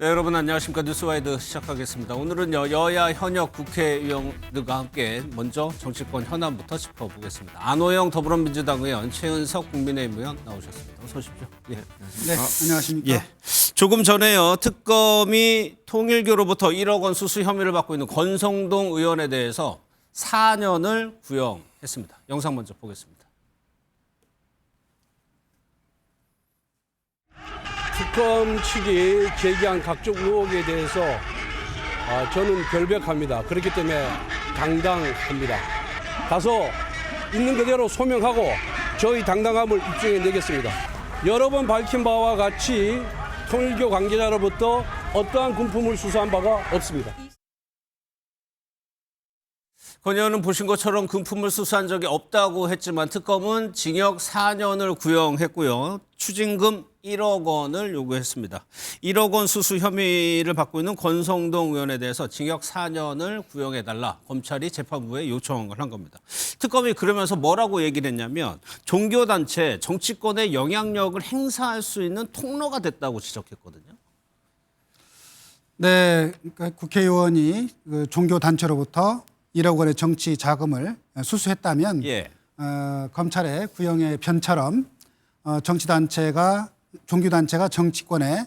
네, 여러분 안녕하십니까. 뉴스와이드 시작하겠습니다. 오늘은 여야 현역 국회의원들과 함께 먼저 정치권 현안부터 짚어보겠습니다. 안호영 더불어민주당 의원, 최은석 국민의힘 의원 나오셨습니다. 어서 오십시오. 예. 네, 안녕하십니까. 예. 조금 전에요. 특검이 통일교로부터 1억 원 수수 혐의를 받고 있는 권성동 의원에 대해서 4년을 구형했습니다. 영상 먼저 보겠습니다. 특검 측이 제기한 각종 의혹에 대해서 저는 결백합니다. 그렇기 때문에 당당합니다. 가서 있는 그대로 소명하고 저희 당당함을 입증해 내겠습니다. 여러 번 밝힌 바와 같이 통일교 관계자로부터 어떠한 금품을 수수한 바가 없습니다. 권 의원은 보신 것처럼 금품을 수수한 적이 없다고 했지만 특검은 징역 4년을 구형했고요. 추징금 1억 원을 요구했습니다. 1억 원 수수 혐의를 받고 있는 권성동 의원에 대해서 징역 4년을 구형해달라 검찰이 재판부에 요청을 한 겁니다. 특검이 그러면서 뭐라고 얘기를 했냐면 종교단체, 정치권의 영향력을 행사할 수 있는 통로가 됐다고 지적했거든요. 네, 그러니까 국회의원이 그 종교단체로부터 1억 원의 정치 자금을 수수했다면 예. 검찰의 구형의 편처럼 종교단체가 정치권에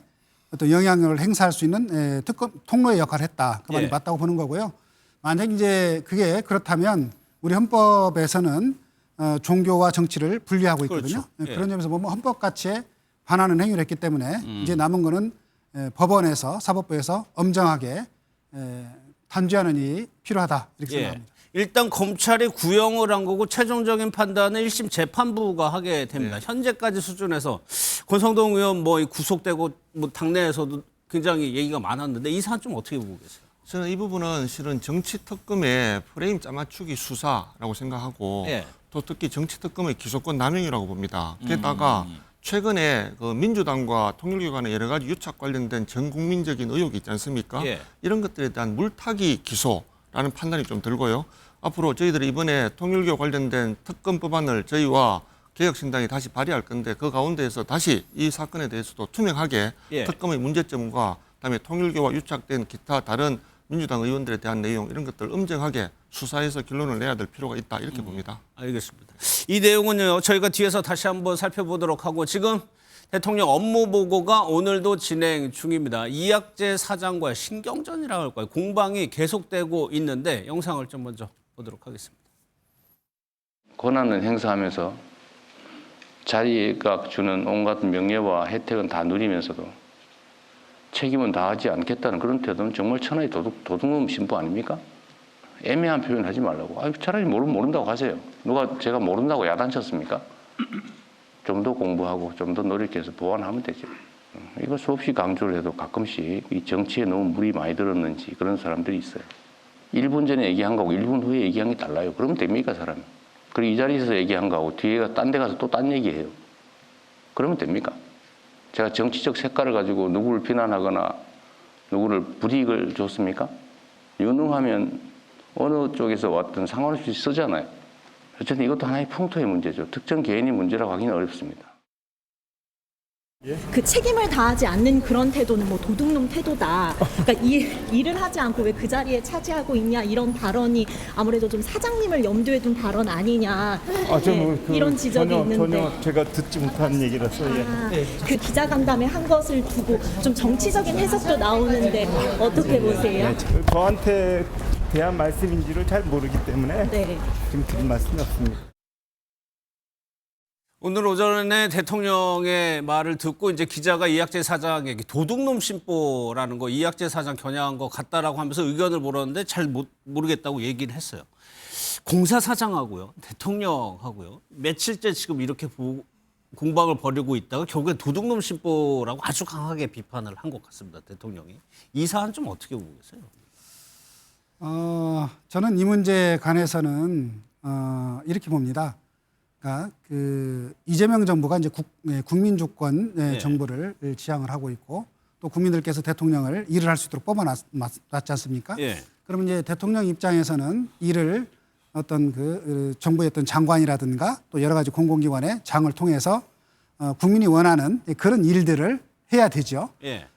어떤 영향력을 행사할 수 있는 특검 통로의 역할을 했다. 그 말이 예. 맞다고 보는 거고요. 만약 이제 그게 그렇다면 우리 헌법에서는 종교와 정치를 분리하고 있거든요. 그렇죠. 예. 그런 점에서 보면 헌법 가치에 반하는 행위를 했기 때문에 이제 남은 거는 법원에서 사법부에서 엄정하게 단죄하는 일이 필요하다 이렇게 예. 생각합니다. 일단 검찰이 구형을 한 거고 최종적인 판단은 1심 재판부가 하게 됩니다. 현재까지 수준에서 권성동 의원 뭐 구속되고 뭐 당내에서도 굉장히 얘기가 많았는데 이 사안 좀 어떻게 보고 계세요? 저는 이 부분은 실은 정치 특검의 프레임 짜맞추기 수사라고 생각하고 예. 또 특히 정치 특검의 기소권 남용이라고 봅니다. 게다가 최근에 그 민주당과 통일교 간의 여러 가지 유착 관련된 전 국민적인 의혹이 있지 않습니까? 예. 이런 것들에 대한 물타기 기소라는 판단이 좀 들고요. 앞으로 저희들이 이번에 통일교 관련된 특검 법안을 저희와 개혁신당이 다시 발의할 건데 그 가운데에서 다시 이 사건에 대해서도 투명하게 예. 특검의 문제점과 그다음에 통일교와 유착된 기타 다른 민주당 의원들에 대한 내용 이런 것들 엄정하게 수사해서 결론을 내야 될 필요가 있다 이렇게 봅니다. 알겠습니다. 이 내용은요 저희가 뒤에서 다시 한번 살펴보도록 하고 지금 대통령 업무 보고가 오늘도 진행 중입니다. 이학재 사장과의 신경전이라고 할까요? 공방이 계속되고 있는데 영상을 좀 먼저 보도록 하겠습니다. 권한을 행사하면서 자리가 주는 온갖 명예와 혜택은 다 누리면서도 책임은 다하지 않겠다는 그런 태도는 정말 천하의 도둑놈 신부 아닙니까? 애매한 표현 하지 말라고. 차라리 모른다고 하세요. 누가 제가 모른다고 야단쳤습니까? 좀 더 공부하고 좀 더 노력해서 보완하면 되죠. 이거 수없이 강조를 해도 가끔씩 이 정치에 너무 물이 많이 들었는지 그런 사람들이 있어요. 1분 전에 얘기한 거하고 1분 후에 얘기한 게 달라요. 그러면 됩니까, 사람이? 그리고 이 자리에서 얘기한 거하고 뒤에 딴 데 가서 또 딴 얘기해요. 그러면 됩니까? 제가 정치적 색깔을 가지고 누구를 비난하거나 누구를 불이익을 줬습니까? 유능하면 어느 쪽에서 왔든 상관없이 쓰잖아요. 어쨌든 이것도 하나의 풍토의 문제죠. 특정 개인의 문제라고 하기는 어렵습니다. 그 책임을 다하지 않는 그런 태도는 뭐 도둑놈 태도다. 그러니까 일을 하지 않고 왜 그 자리에 차지하고 있냐 이런 발언이 아무래도 좀 사장님을 염두에 둔 발언 아니냐. 이런 지적이 있는데. 전혀 제가 듣지 못한 얘기라서. 그 기자간담회 한 것을 두고 좀 정치적인 해석도 나오는데 어떻게 보세요? 저한테 대한 말씀인지를 잘 모르기 때문에 네. 지금 드린 말씀이 없습니다. 오늘 오전에 대통령의 말을 듣고 이제 기자가 이학재 사장에게 도둑놈 신보라는 거 이학재 사장 겨냥한 거 같다라고 하면서 의견을 물었는데 잘 모르겠다고 얘기를 했어요. 공사 사장하고요, 대통령하고요 며칠째 지금 이렇게 공방을 벌이고 있다가 결국엔 도둑놈 신보라고 아주 강하게 비판을 한 것 같습니다. 대통령이. 이 사안 좀 어떻게 보고 계세요? 저는 이 문제에 관해서는 이렇게 봅니다. 그러니까 그 이재명 정부가 이제 국민주권 정부를 지향을 하고 있고 또 국민들께서 대통령을 일을 할 수 있도록 뽑아놨지 않습니까? 예. 그러면 이제 대통령 입장에서는 일을 어떤 그 정부의 어떤 장관이라든가 또 여러 가지 공공기관의 장을 통해서 국민이 원하는 그런 일들을 해야 되죠. 예.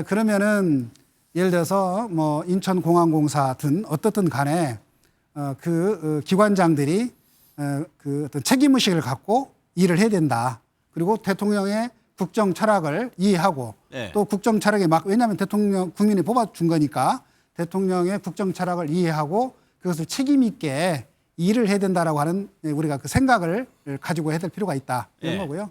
그러면은 예를 들어서 뭐 인천공항공사든 어떻든 간에 기관장들이 그 어떤 책임의식을 갖고 일을 해야 된다. 그리고 대통령의 국정 철학을 이해하고 네. 또 국정 철학에 왜냐하면 대통령 국민이 뽑아준 거니까 대통령의 국정 철학을 이해하고 그것을 책임 있게 일을 해야 된다라고 하는 우리가 그 생각을 가지고 해야 될 필요가 있다 이런 네. 거고요.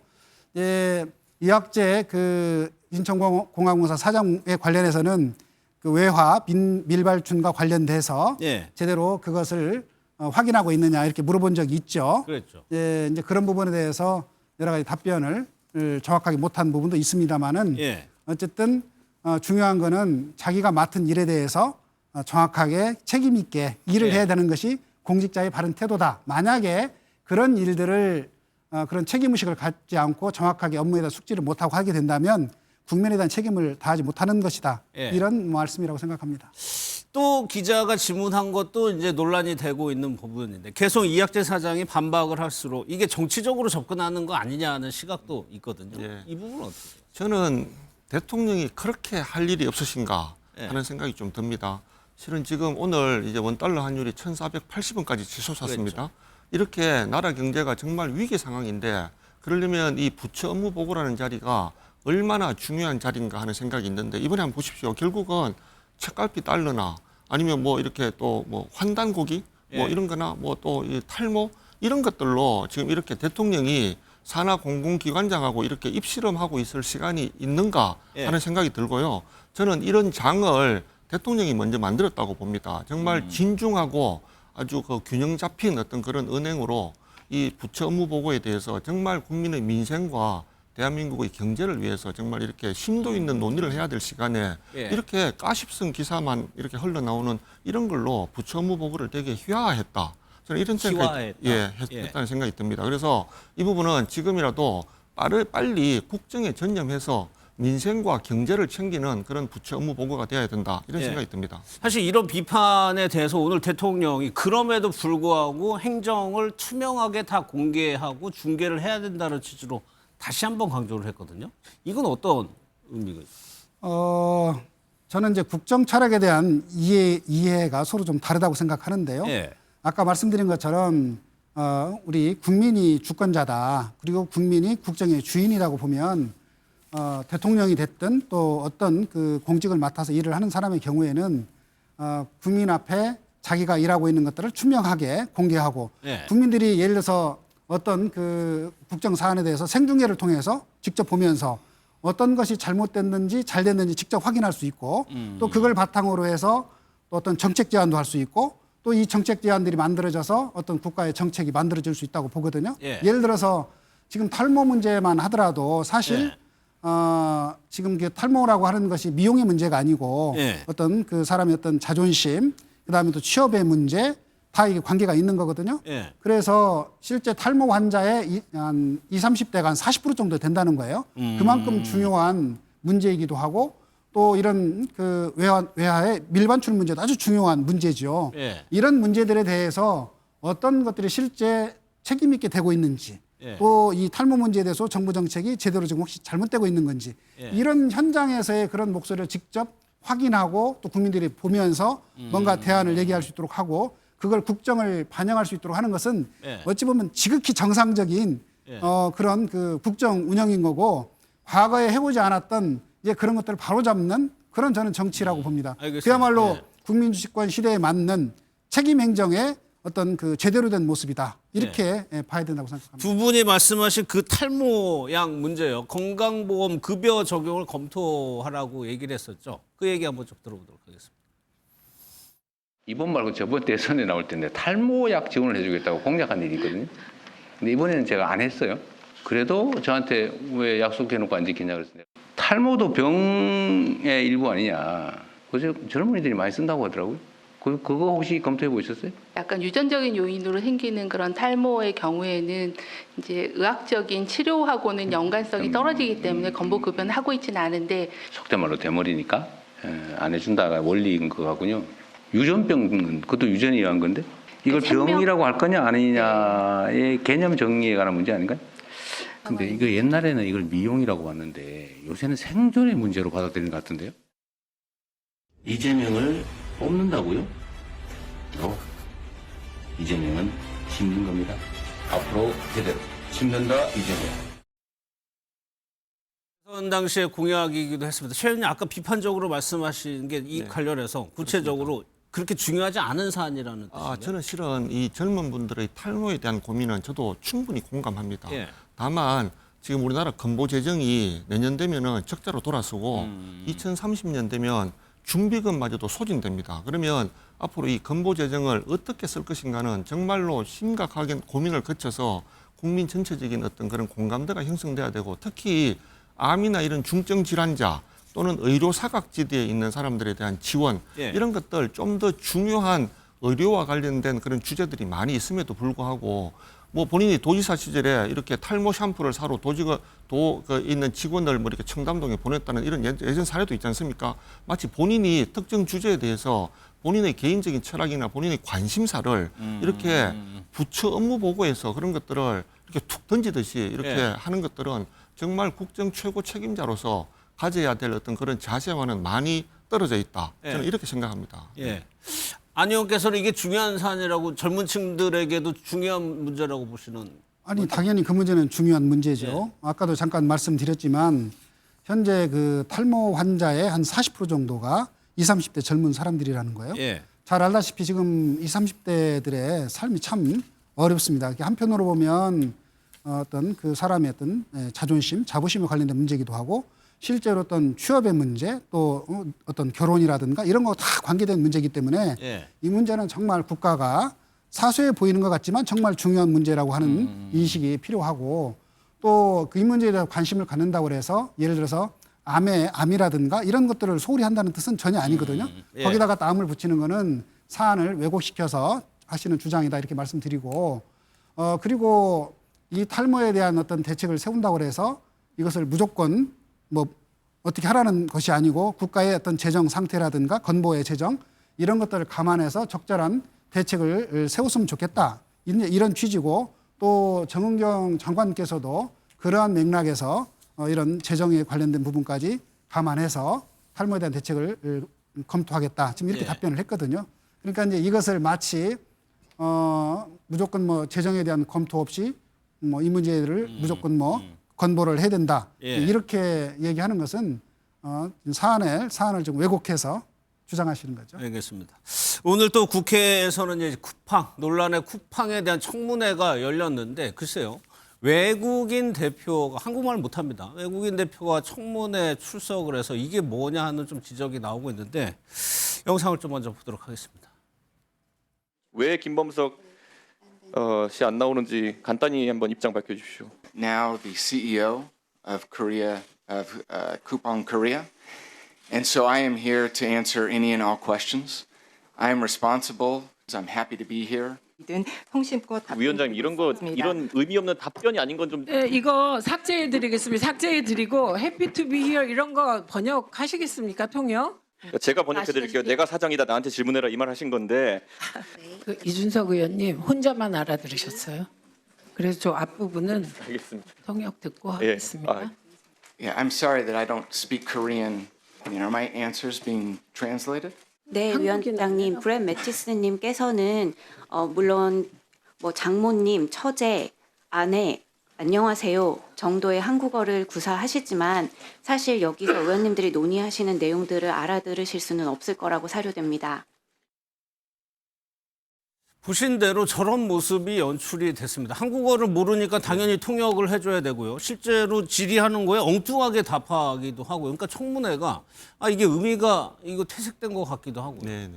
이학재 그 인천공항공사 사장에 관련해서는 그 외화 밀발춘과 관련돼서 네. 제대로 그것을 확인하고 있느냐 이렇게 물어본 적이 있죠. 그랬죠. 이제 그런 부분에 대해서 여러 가지 답변을 정확하게 못한 부분도 있습니다만은 예. 어쨌든 중요한 거는 자기가 맡은 일에 대해서 정확하게 책임 있게 일을 예. 해야 되는 것이 공직자의 바른 태도다. 만약에 그런 일들을 그런 책임의식을 갖지 않고 정확하게 업무에다 숙지를 못하고 하게 된다면 국민에 대한 책임을 다하지 못하는 것이다. 예. 이런 말씀이라고 생각합니다. 또 기자가 질문한 것도 이제 논란이 되고 있는 부분인데 계속 이학재 사장이 반박을 할수록 이게 정치적으로 접근하는 거 아니냐는 시각도 있거든요. 예. 이 부분은 어떻게 보세요? 저는 대통령이 그렇게 할 일이 없으신가 예. 하는 생각이 좀 듭니다. 실은 지금 오늘 이제 원달러 환율이 1,480원까지 치솟았습니다. 이렇게 나라 경제가 정말 위기 상황인데 그러려면 이 부처 업무 보고라는 자리가 얼마나 중요한 자리인가 하는 생각이 있는데 이번에 한번 보십시오. 결국은 책갈피 달러나 아니면 뭐 이렇게 또 뭐 환단고기 뭐 예. 이런 거나 뭐 또 이 탈모 이런 것들로 지금 이렇게 대통령이 산하 공공기관장하고 이렇게 입씨름하고 있을 시간이 있는가 예. 하는 생각이 들고요. 저는 이런 장을 대통령이 먼저 만들었다고 봅니다. 정말 진중하고 아주 그 균형 잡힌 어떤 그런 은행으로 이 부처 업무 보고에 대해서 정말 국민의 민생과 대한민국의 경제를 위해서 정말 이렇게 심도 있는 논의를 해야 될 시간에 예. 이렇게 가십성 기사만 이렇게 흘러나오는 이런 걸로 부처 업무 보고를 되게 휘화했다. 저는 이런 생각이 했다는 생각이 듭니다. 그래서 이 부분은 지금이라도 빨리 국정에 전념해서 민생과 경제를 챙기는 그런 부처 업무 보고가 돼야 된다. 이런 예. 생각이 듭니다. 사실 이런 비판에 대해서 오늘 대통령이 그럼에도 불구하고 행정을 투명하게 다 공개하고 중개를 해야 된다는 취지로 다시 한번 강조를 했거든요. 이건 어떤 의미가 있어요? 저는 이제 국정 철학에 대한 이해가 서로 좀 다르다고 생각하는데요. 예. 아까 말씀드린 것처럼 우리 국민이 주권자다. 그리고 국민이 국정의 주인이라고 보면 대통령이 됐든 또 어떤 그 공직을 맡아서 일을 하는 사람의 경우에는 국민 앞에 자기가 일하고 있는 것들을 투명하게 공개하고 예. 국민들이 예를 들어서 어떤 그 국정 사안에 대해서 생중계를 통해서 직접 보면서 어떤 것이 잘못됐는지 잘 됐는지 직접 확인할 수 있고 또 그걸 바탕으로 해서 또 어떤 정책 제안도 할 수 있고 또 이 정책 제안들이 만들어져서 어떤 국가의 정책이 만들어질 수 있다고 보거든요. 예. 예를 들어서 지금 탈모 문제만 하더라도 사실 예. 지금 그 탈모라고 하는 것이 미용의 문제가 아니고 예. 어떤 그 사람의 어떤 자존심 그다음에 또 취업의 문제 다 이게 관계가 있는 거거든요. 예. 그래서 실제 탈모 환자의 한 20, 30대가 한 40% 정도 된다는 거예요. 그만큼 중요한 문제이기도 하고 또 이런 그 외화의 밀반출 문제도 아주 중요한 문제죠. 예. 이런 문제들에 대해서 어떤 것들이 실제 책임 있게 되고 있는지 예. 또 이 탈모 문제에 대해서 정부 정책이 제대로 지금 혹시 잘못되고 있는 건지 예. 이런 현장에서의 그런 목소리를 직접 확인하고 또 국민들이 보면서 뭔가 대안을 얘기할 수 있도록 하고 그걸 국정을 반영할 수 있도록 하는 것은 예. 어찌 보면 지극히 정상적인 예. 그런 그 국정 운영인 거고 과거에 해오지 않았던 이제 그런 것들을 바로잡는 그런 저는 정치라고 봅니다. 알겠습니다. 그야말로 예. 국민주식권 시대에 맞는 책임 행정의 어떤 그 제대로 된 모습이다. 이렇게 봐야 된다고 생각합니다. 두 분이 말씀하신 그 탈모약 문제요. 건강보험 급여 적용을 검토하라고 얘기를 했었죠. 그 얘기 한번 좀 들어보도록 하겠습니다. 이번 말고 저번 대선에 나올 때인데 탈모약 지원을 해주겠다고 공약한 일이 있거든요. 근데 이번에는 제가 안 했어요. 그래도 저한테 왜 약속해놓고 안 지키냐 그랬어요. 탈모도 병의 일부 아니냐. 그래서 젊은이들이 많이 쓴다고 하더라고요. 그거 혹시 검토해 보셨어요? 약간 유전적인 요인으로 생기는 그런 탈모의 경우에는 이제 의학적인 치료하고는 연관성이 떨어지기 때문에 건보급여는 하고 있지는 않은데 속된 말로 대머리니까 안 해준다가 원리인 것 같군요. 유전병은 그것도 유전이 의한 건데 이걸 생명- 병이라고 할 거냐 아니냐의 개념 정리에 관한 문제 아닌가요? 근데 이거 옛날에는 이걸 미용이라고 봤는데 요새는 생존의 문제로 받아들이는 것 같은데요? 이재명을 뽑는다고요? 이재명은 심는 겁니다. 앞으로 제대로 심는다 이재명. 선 당시의 공약이기도 했습니다. 최 의원님 아까 비판적으로 말씀하신 게 이 관련해서 구체적으로 그렇게 중요하지 않은 사안이라는 뜻이에요. 저는 실은 이 젊은 분들의 탈모에 대한 고민은 저도 충분히 공감합니다. 예. 다만 지금 우리나라 건보 재정이 내년 되면은 적자로 돌아서고 2030년 되면 준비금마저도 소진됩니다. 그러면 앞으로 이 건보 재정을 어떻게 쓸 것인가는 정말로 심각하게 고민을 거쳐서 국민 전체적인 어떤 그런 공감대가 형성돼야 되고, 특히 암이나 이런 중증 질환자 또는 의료 사각지대에 있는 사람들에 대한 지원, 예. 이런 것들 좀 더 중요한 의료와 관련된 그런 주제들이 많이 있음에도 불구하고 뭐 본인이 도지사 시절에 이렇게 탈모 샴푸를 사러 있는 직원을 뭐 이렇게 청담동에 보냈다는 이런 예전 사례도 있지 않습니까? 마치 본인이 특정 주제에 대해서 본인의 개인적인 철학이나 본인의 관심사를 이렇게 부처 업무 보고에서 그런 것들을 이렇게 툭 던지듯이 이렇게 예. 하는 것들은 정말 국정 최고 책임자로서 가져야 될 어떤 그런 자세와는 많이 떨어져 있다. 저는 예. 이렇게 생각합니다. 예. 안 의원께서는 이게 중요한 사안이라고, 젊은 층들에게도 중요한 문제라고 보시는. 아니 당연히 그 문제는 중요한 문제죠. 아까도 잠깐 말씀드렸지만 현재 그 탈모 환자의 한 40% 정도가 20, 30대 젊은 사람들이라는 거예요. 예. 잘 알다시피 지금 20, 30대들의 삶이 참 어렵습니다. 한편으로 보면 어떤 그 사람의 어떤 자존심, 자부심에 관련된 문제이기도 하고, 실제로 어떤 취업의 문제, 또 어떤 결혼이라든가 이런 거 다 관계된 문제이기 때문에 예. 이 문제는 정말 국가가 사소해 보이는 것 같지만 정말 중요한 문제라고 하는 인식이 필요하고, 또 그 이 문제에 대해서 관심을 갖는다고 해서 예를 들어서 암이라든가 이런 것들을 소홀히 한다는 뜻은 전혀 아니거든요. 예. 거기다가 또 암을 붙이는 거는 사안을 왜곡시켜서 하시는 주장이다 이렇게 말씀드리고, 그리고 이 탈모에 대한 어떤 대책을 세운다고 해서 이것을 무조건 뭐 어떻게 하라는 것이 아니고 국가의 어떤 재정 상태라든가 건보의 재정 이런 것들을 감안해서 적절한 대책을 세웠으면 좋겠다. 이런 취지고, 또 정은경 장관께서도 그러한 맥락에서 이런 재정에 관련된 부분까지 감안해서 탈모에 대한 대책을 검토하겠다. 지금 이렇게 예. 답변을 했거든요. 그러니까 이제 이것을 마치 무조건 뭐 재정에 대한 검토 없이 뭐 이 문제를 무조건 뭐 건보를 해야 된다. 예. 이렇게 얘기하는 것은 사안을 좀 왜곡해서 주장하시는 거죠. 알겠습니다. 오늘 또 국회에서는 이제 쿠팡, 논란의 쿠팡에 대한 청문회가 열렸는데, 글쎄요. 외국인 대표가 한국말 못합니다. 외국인 대표가 청문회 출석을 해서 이게 뭐냐 하는 좀 지적이 나오고 있는데, 영상을 좀 먼저 보도록 하겠습니다. 왜 김범석 씨 안 나오는지 간단히 한번 입장 밝혀주십시오. Now the CEO of Korea, of Coupang Korea, and so I am here to answer any and all questions. I am responsible. I'm happy to be here. 위원장님 이런 의미 없는 답변이 아닌 건 좀. 네, 이거 삭제해드리겠습니다. 삭제해드리고 happy to be here 이런 거 번역하시겠습니까? 통역? 제가 번역해드릴게요. 내가 사장이다 나한테 질문해라 이 말 하신 건데. 그 이준석 의원님 혼자만 알아들으셨어요. 그래서 저 앞부분은 알겠습니다. 통역 듣고 예. 하겠습니다. Yeah, I'm sorry that I don't speak Korean. Are my answers being translated? 네, 한국인 위원장님, 브렛 매티스님께서는 물론 뭐 장모님, 처제, 아내, 안녕하세요 정도의 한국어를 구사하시지만 사실 여기서 의원님들이 논의하시는 내용들을 알아들으실 수는 없을 거라고 사료됩니다. 보신 대로 저런 모습이 연출이 됐습니다. 한국어를 모르니까 당연히 통역을 해줘야 되고요. 실제로 질의하는 거에 엉뚱하게 답하기도 하고요. 그러니까 청문회가 이게 의미가 이거 퇴색된 것 같기도 하고요. 네네.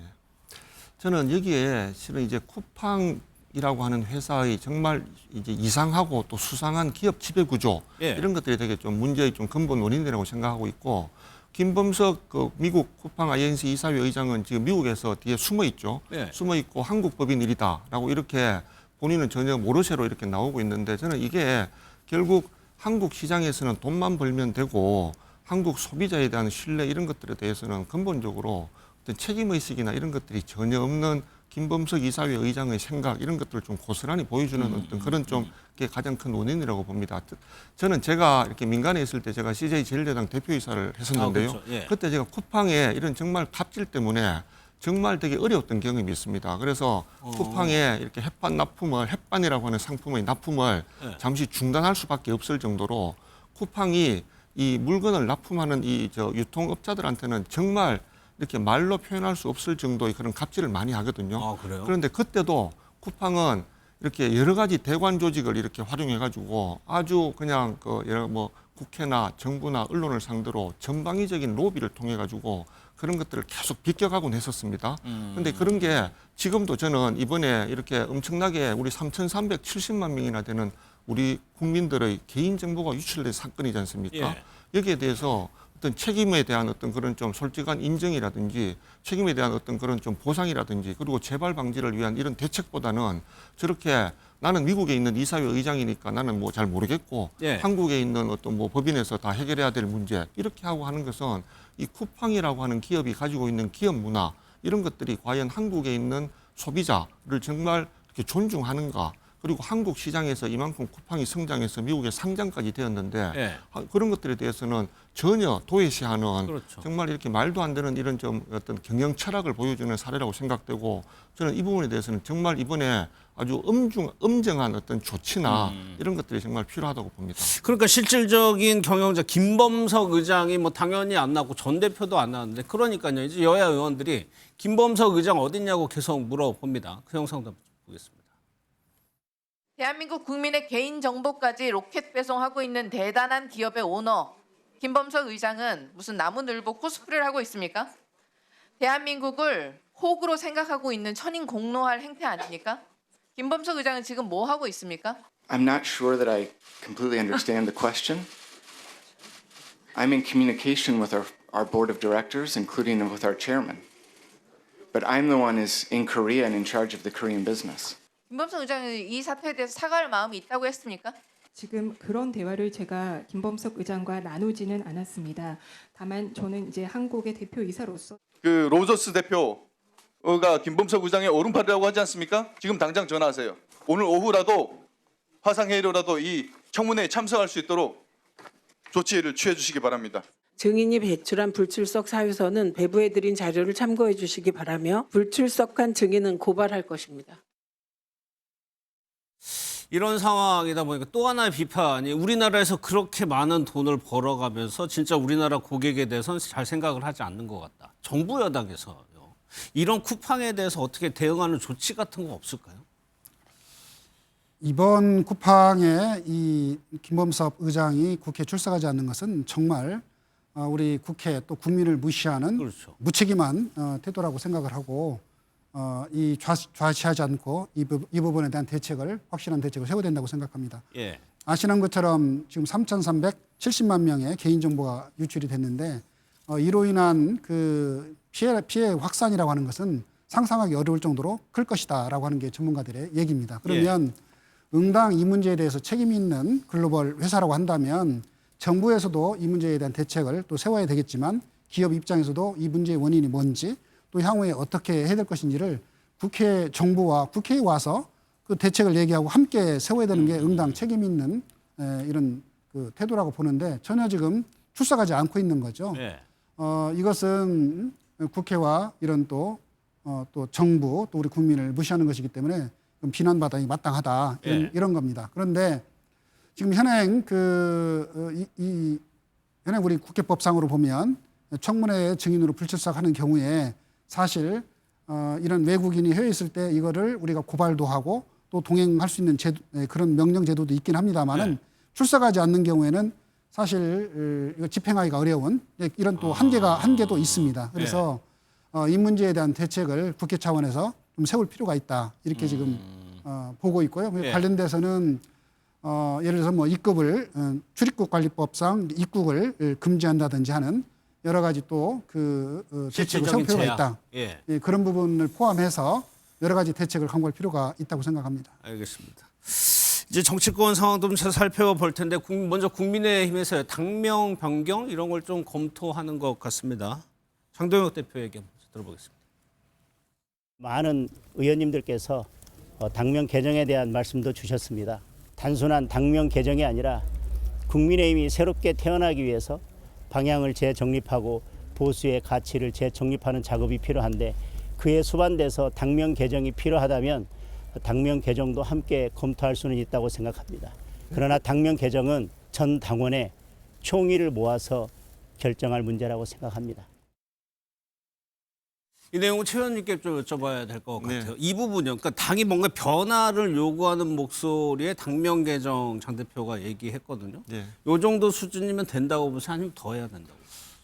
저는 여기에 실은 이제 쿠팡이라고 하는 회사의 정말 이제 이상하고 또 수상한 기업 지배 구조 예. 이런 것들이 되게 좀 문제의 좀 근본 원인이라고 생각하고 있고, 김범석 그 미국 쿠팡 INC 이사회 의장은 지금 미국에서 뒤에 숨어 있죠. 예. 숨어 있고 한국 법인 일이다라고 이렇게 본인은 전혀 모르쇠로 이렇게 나오고 있는데, 저는 이게 결국 한국 시장에서는 돈만 벌면 되고 한국 소비자에 대한 신뢰 이런 것들에 대해서는 근본적으로 어떤 책임의식이나 이런 것들이 전혀 없는 김범석 이사회 의장의 생각 이런 것들을 좀 고스란히 보여주는 어떤 그런 좀 게 가장 큰 원인이라고 봅니다. 저는 제가 이렇게 민간에 있을 때 제가 CJ 제1야당 대표이사를 했었는데요. 그렇죠. 예. 그때 제가 쿠팡에 이런 정말 갑질 때문에 정말 되게 어려웠던 경험이 있습니다. 그래서 쿠팡에 이렇게 햇반이라고 하는 상품의 납품을 잠시 중단할 수밖에 없을 정도로 쿠팡이 이 물건을 납품하는 이 유통업자들한테는 정말 이렇게 말로 표현할 수 없을 정도의 그런 갑질을 많이 하거든요. 아, 그래요? 그런데 그때도 쿠팡은 이렇게 여러 가지 대관 조직을 이렇게 활용해가지고 아주 그냥 국회나 정부나 언론을 상대로 전방위적인 로비를 통해가지고 그런 것들을 계속 비껴가곤 했었습니다. 그런데 그런 게 지금도 저는 이번에 이렇게 엄청나게 우리 3,370만 명이나 되는 우리 국민들의 개인정보가 유출된 사건이지 않습니까? 예. 여기에 대해서 어떤 책임에 대한 어떤 그런 좀 솔직한 인정이라든지 책임에 대한 어떤 그런 좀 보상이라든지 그리고 재발 방지를 위한 이런 대책보다는 저렇게 나는 미국에 있는 이사회 의장이니까 나는 뭐 잘 모르겠고 예. 한국에 있는 어떤 뭐 법인에서 다 해결해야 될 문제 이렇게 하고 하는 것은 이 쿠팡이라고 하는 기업이 가지고 있는 기업 문화 이런 것들이 과연 한국에 있는 소비자를 정말 이렇게 존중하는가 그리고 한국 시장에서 이만큼 쿠팡이 성장해서 미국에 상장까지 되었는데 예. 그런 것들에 대해서는 전혀 도외시하는 그렇죠. 정말 이렇게 말도 안 되는 이런 좀 어떤 경영 철학을 보여주는 사례라고 생각되고 저는 이 부분에 대해서는 정말 이번에 아주 엄정한 어떤 조치나 이런 것들이 정말 필요하다고 봅니다. 그러니까 실질적인 경영자 김범석 의장이 뭐 당연히 안 나고 전 대표도 안 나왔는데 그러니까요. 이제 여야 의원들이 김범석 의장 어딨냐고 계속 물어봅니다. 그 영상 좀 보겠습니다. 대한민국 국민의 개인정보까지 로켓 배송하고 있는 대단한 기업의 오너 김범석 의장은 무슨 나무늘보 코스프레를 하고 있습니까? 대한민국을 호구로 생각하고 있는 천인공노할 행태 아닙니까? 김범석 의장은 지금 뭐 하고 있습니까? I'm not sure that I completely understand the question. I'm in communication with our board of directors, including with our chairman. But I'm the one who's in Korea and in charge of the Korean business. 김범석 의장은 이 사태에 대해서 사과할 마음이 있다고 했습니까? 지금 그런 대화를 제가 김범석 의장과 나누지는 않았습니다. 다만 저는 이제 한국의 대표이사로서 그 로저스 대표가 김범석 의장의 오른팔이라고 하지 않습니까? 지금 당장 전화하세요. 오늘 오후라도 화상회의로라도 이 청문회에 참석할 수 있도록 조치를 취해 주시기 바랍니다. 증인이 배출한 불출석 사유서는 배부해드린 자료를 참고해 주시기 바라며 불출석한 증인은 고발할 것입니다. 이런 상황이다 보니까 또 하나의 비판이 우리나라에서 그렇게 많은 돈을 벌어가면서 진짜 우리나라 고객에 대해서는 잘 생각을 하지 않는 것 같다. 정부 여당에서요. 이런 쿠팡에 대해서 어떻게 대응하는 조치 같은 거 없을까요? 이번 쿠팡의 이 김범석 의장이 국회에 출석하지 않는 것은 정말 우리 국회 또 국민을 무시하는 그렇죠. 무책임한 태도라고 생각을 하고 이 좌시하지 않고 이 부분에 대한 대책을 확실한 대책을 세워야 된다고 생각합니다. 예. 아시는 것처럼 지금 3,370만 명의 개인정보가 유출이 됐는데 이로 인한 그 피해 확산이라고 하는 것은 상상하기 어려울 정도로 클 것이다라고 하는 게 전문가들의 얘기입니다. 그러면 응당 이 문제에 대해서 책임 있는 글로벌 회사라고 한다면 정부에서도 이 문제에 대한 대책을 또 세워야 되겠지만 기업 입장에서도 이 문제의 원인이 뭔지 또 향후에 어떻게 해야 될 것인지를 국회 정부와 국회에 와서 그 대책을 얘기하고 함께 세워야 되는 게 응당 책임 있는 이런 그 태도라고 보는데 전혀 지금 출석하지 않고 있는 거죠. 네. 이것은 국회와 이런 또 정부 또 우리 국민을 무시하는 것이기 때문에 비난받아야 마땅하다 이런 겁니다. 그런데 지금 현행 현행 우리 국회법상으로 보면 청문회 증인으로 불출석하는 경우에 사실 이런 외국인이 해외에 있을 때 이거를 우리가 고발도 하고 또 동행할 수 있는 그런 명령 제도도 있긴 합니다만은 출석하지 않는 경우에는 사실 이거 집행하기가 어려운 이런 또 한계도 있습니다. 그래서 이 문제에 대한 대책을 국회 차원에서 좀 세울 필요가 있다 이렇게 지금 보고 있고요. 관련돼서는 예를 들어서 뭐 입국을 출입국 관리법상 입국을 금지한다든지 하는 여러 가지 또 대책을 세울 필요가 있다. 그런 부분을 포함해서 여러 가지 대책을 강구할 필요가 있다고 생각합니다. 알겠습니다. 이제 정치권 상황도 좀 살펴볼 텐데 먼저 국민의힘에서 당명 변경 이런 걸 좀 검토하는 것 같습니다. 장동혁 대표에게 먼저 들어보겠습니다. 많은 의원님들께서 당명 개정에 대한 말씀도 주셨습니다. 단순한 당명 개정이 아니라 국민의힘이 새롭게 태어나기 위해서 방향을 재정립하고 보수의 가치를 재정립하는 작업이 필요한데 그에 수반돼서 당명 개정이 필요하다면 당명 개정도 함께 검토할 수는 있다고 생각합니다. 그러나 당명 개정은 전 당원의 총의를 모아서 결정할 문제라고 생각합니다. 이 내용은 최 의원님께 좀 여쭤봐야 될 것 같아요. 이 부분이요. 그러니까 당이 뭔가 변화를 요구하는 목소리에 당명 개정 장 대표가 얘기했거든요. 요 정도 수준이면 된다고 보세요? 아니면 더 해야 된다고?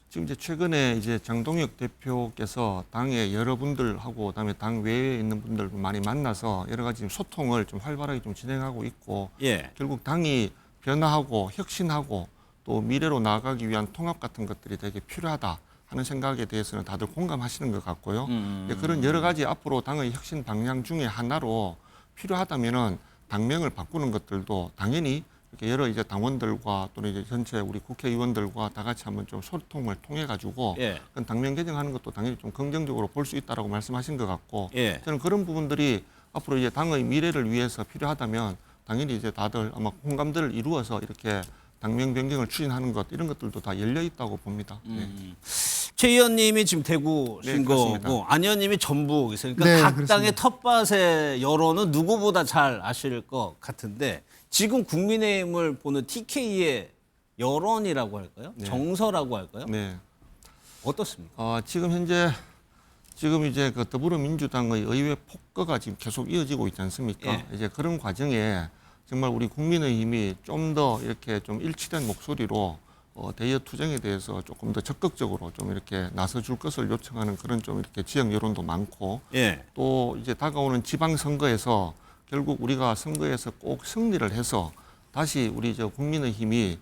지금 이제 최근에 이제 장동혁 대표께서 당의 여러분들하고 그다음에 당 외에 있는 분들 많이 만나서 여러 가지 소통을 좀 활발하게 좀 진행하고 있고 결국 당이 변화하고 혁신하고 또 미래로 나아가기 위한 통합 같은 것들이 되게 필요하다 하는 생각에 대해서는 다들 공감하시는 것 같고요. 그런 여러 가지 앞으로 당의 혁신 방향 중에 하나로 필요하다면은 당명을 바꾸는 것들도 당연히 이렇게 여러 이제 당원들과 또는 이제 전체 우리 국회의원들과 다 같이 한번 좀 소통을 통해 가지고 그런 당명 개정하는 것도 당연히 좀 긍정적으로 볼 수 있다라고 말씀하신 것 같고 저는 그런 부분들이 앞으로 이제 당의 미래를 위해서 필요하다면 당연히 이제 다들 아마 공감들을 이루어서 이렇게 당명 변경을 추진하는 것 이런 것들도 다 열려 있다고 봅니다. 최 의원님이 지금 대구신 거고 안 의원님이 전북이세요. 그러니까 각 그렇습니다. 당의 텃밭의 여론은 누구보다 잘 아실 것 같은데 지금 국민의힘을 보는 TK의 여론이라고 할까요? 정서라고 할까요? 어떻습니까? 지금 현재 이제 그 더불어민주당의 의회 폭거가 지금 계속 이어지고 있지 않습니까? 이제 그런 과정에 정말 우리 국민의힘이 좀 더 이렇게 좀 일치된 목소리로 대여 투쟁에 대해서 조금 더 적극적으로 좀 이렇게 나서줄 것을 요청하는 그런 좀 이렇게 지역 여론도 많고 또 이제 다가오는 지방선거에서 결국 우리가 선거에서 꼭 승리를 해서 다시 우리 저 국민의힘이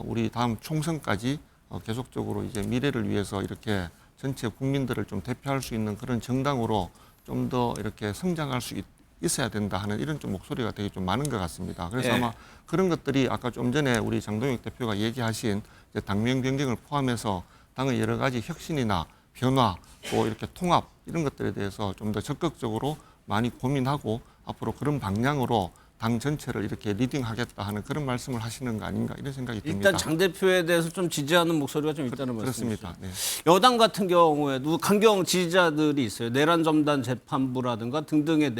우리 다음 총선까지 계속적으로 이제 미래를 위해서 이렇게 전체 국민들을 좀 대표할 수 있는 그런 정당으로 좀 더 이렇게 성장할 수 있어야 된다 하는 이런 좀 목소리가 되게 좀 많은 것 같습니다. 그래서 아마 그런 것들이 아까 좀 전에 우리 장동혁 대표가 얘기하신 이제 당명 변경을 포함해서 당의 여러 가지 혁신이나 변화 또 이렇게 통합 이런 것들에 대해서 좀 더 적극적으로 많이 고민하고 앞으로 그런 방향으로 당 전체를 이렇게 리딩하겠다 하는 그런 말씀을 하시는 거 아닌가 이런 생각이 듭니다. 일단 장 대표에 대해서 좀 지지하는 목소리가 좀 있다는 말씀이시죠. 그렇습니다. 여당 같은 경우에도 강경 지지자들이 있어요. 내란 점단 재판부라든가 등등의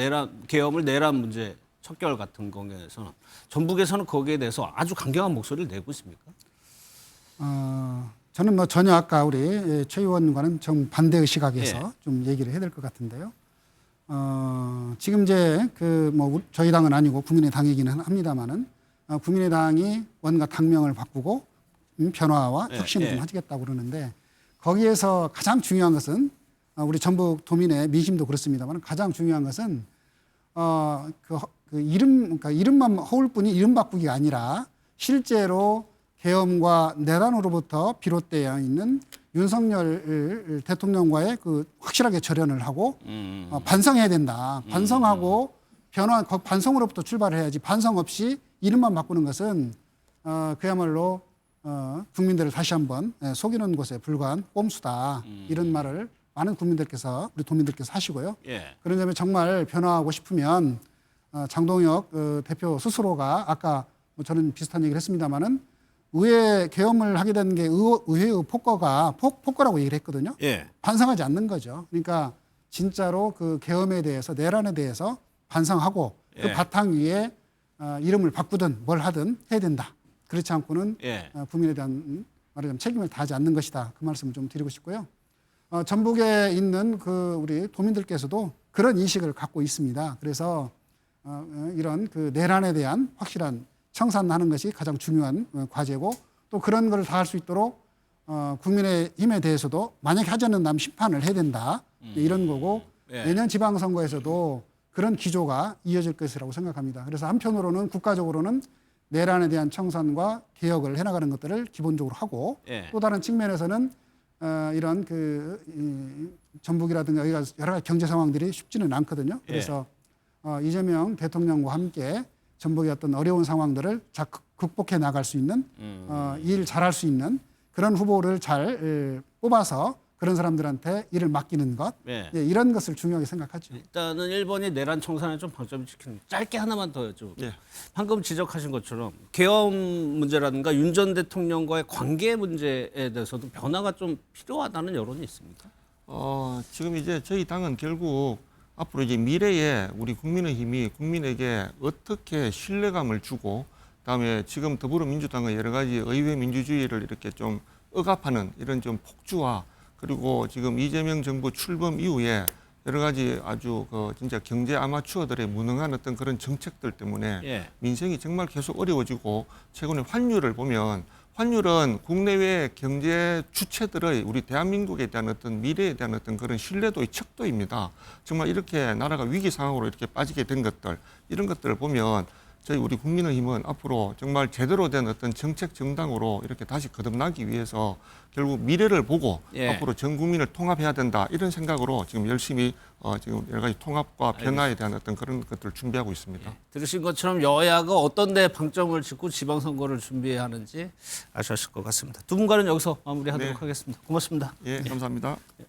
계엄을 내란 문제 척결 같은 거에서는 전북에서는 거기에 대해서 아주 강경한 목소리를 내고 있습니까? 저는 뭐 전혀 아까 우리 최 의원과는 좀 반대의 시각에서 좀 얘기를 해야 될 것 같은데요. 지금 이제 뭐 저희 당은 아니고 국민의당이기는 합니다만은 국민의당이 뭔가 당명을 바꾸고 변화와 혁신을 좀 하겠다고 그러는데 거기에서 가장 중요한 것은 우리 전북 도민의 민심도 그렇습니다만 가장 중요한 것은 그러니까 이름만 허울 뿐이 이름 바꾸기가 아니라 실제로 계엄과 내란으로부터 비롯되어 있는 윤석열 대통령과의 그 확실하게 절연을 하고 반성해야 된다. 반성하고 반성으로부터 출발을 해야지 반성 없이 이름만 바꾸는 것은 그야말로 국민들을 다시 한번 속이는 것에 불과한 꼼수다. 이런 말을 많은 국민들께서 우리 도민들께서 하시고요. 그런 점에 정말 변화하고 싶으면 장동혁 대표 스스로가 아까 뭐 저는 비슷한 얘기를 했습니다마는 의회 계엄을 하게 된 게 의회의 폭거라고 얘기를 했거든요. 반성하지 않는 거죠. 그러니까 진짜로 그 계엄에 대해서 내란에 대해서 반성하고 그 바탕 위에 이름을 바꾸든 뭘 하든 해야 된다. 그렇지 않고는 국민에 대한 말하자면 책임을 다하지 않는 것이다. 그 말씀을 좀 드리고 싶고요. 전북에 있는 그 우리 도민들께서도 그런 인식을 갖고 있습니다. 그래서 이런 그 내란에 대한 확실한 청산하는 것이 가장 중요한 과제고 또 그런 걸 다 할 수 있도록 국민의힘에 대해서도 만약에 하지 않는다면 심판을 해야 된다. 이런 거고 내년 지방선거에서도 그런 기조가 이어질 것이라고 생각합니다. 그래서 한편으로는 국가적으로는 내란에 대한 청산과 개혁을 해나가는 것들을 기본적으로 하고 또 다른 측면에서는 이런 전북이라든가 여러 가지 경제 상황들이 쉽지는 않거든요. 그래서 이재명 대통령과 함께 전북의 어떤 어려운 상황들을 극복해 나갈 수 있는 일 잘할 수 있는 그런 후보를 잘 뽑아서 그런 사람들한테 일을 맡기는 것 네. 예, 이런 것을 중요하게 생각하죠. 일단은 1번이 내란 청산에 좀 방점을 찍히는 짧게 하나만 더 여쭤볼게요. 예. 방금 지적하신 것처럼 계엄 문제라든가 윤 전 대통령과의 관계 문제에 대해서도 변화가 좀 필요하다는 여론이 있습니까? 지금 이제 저희 당은 결국 앞으로 이제 미래에 우리 국민의힘이 국민에게 어떻게 신뢰감을 주고 그다음에 지금 더불어민주당의 여러 가지 의회 민주주의를 이렇게 좀 억압하는 이런 좀 폭주와 그리고 지금 이재명 정부 출범 이후에 여러 가지 아주 진짜 경제 아마추어들의 무능한 어떤 그런 정책들 때문에 예. 민생이 정말 계속 어려워지고 최근에 환율을 보면 환율은 국내외 경제 주체들의 우리 대한민국에 대한 어떤 미래에 대한 어떤 그런 신뢰도의 척도입니다. 정말 이렇게 나라가 위기 상황으로 이렇게 빠지게 된 것들 이런 것들을 보면 저희 우리 국민의힘은 앞으로 정말 제대로 된 어떤 정책 정당으로 이렇게 다시 거듭나기 위해서 결국 미래를 보고 예. 앞으로 전 국민을 통합해야 된다 이런 생각으로 지금 열심히 지금 여러 가지 통합과 변화에 대한 어떤 그런 것들을 준비하고 있습니다. 들으신 것처럼 여야가 어떤 데 방점을 짓고 지방선거를 준비해야 하는지 아셨을 것 같습니다. 두 분과는 여기서 마무리하도록 네. 하겠습니다. 고맙습니다. 예, 감사합니다. 예.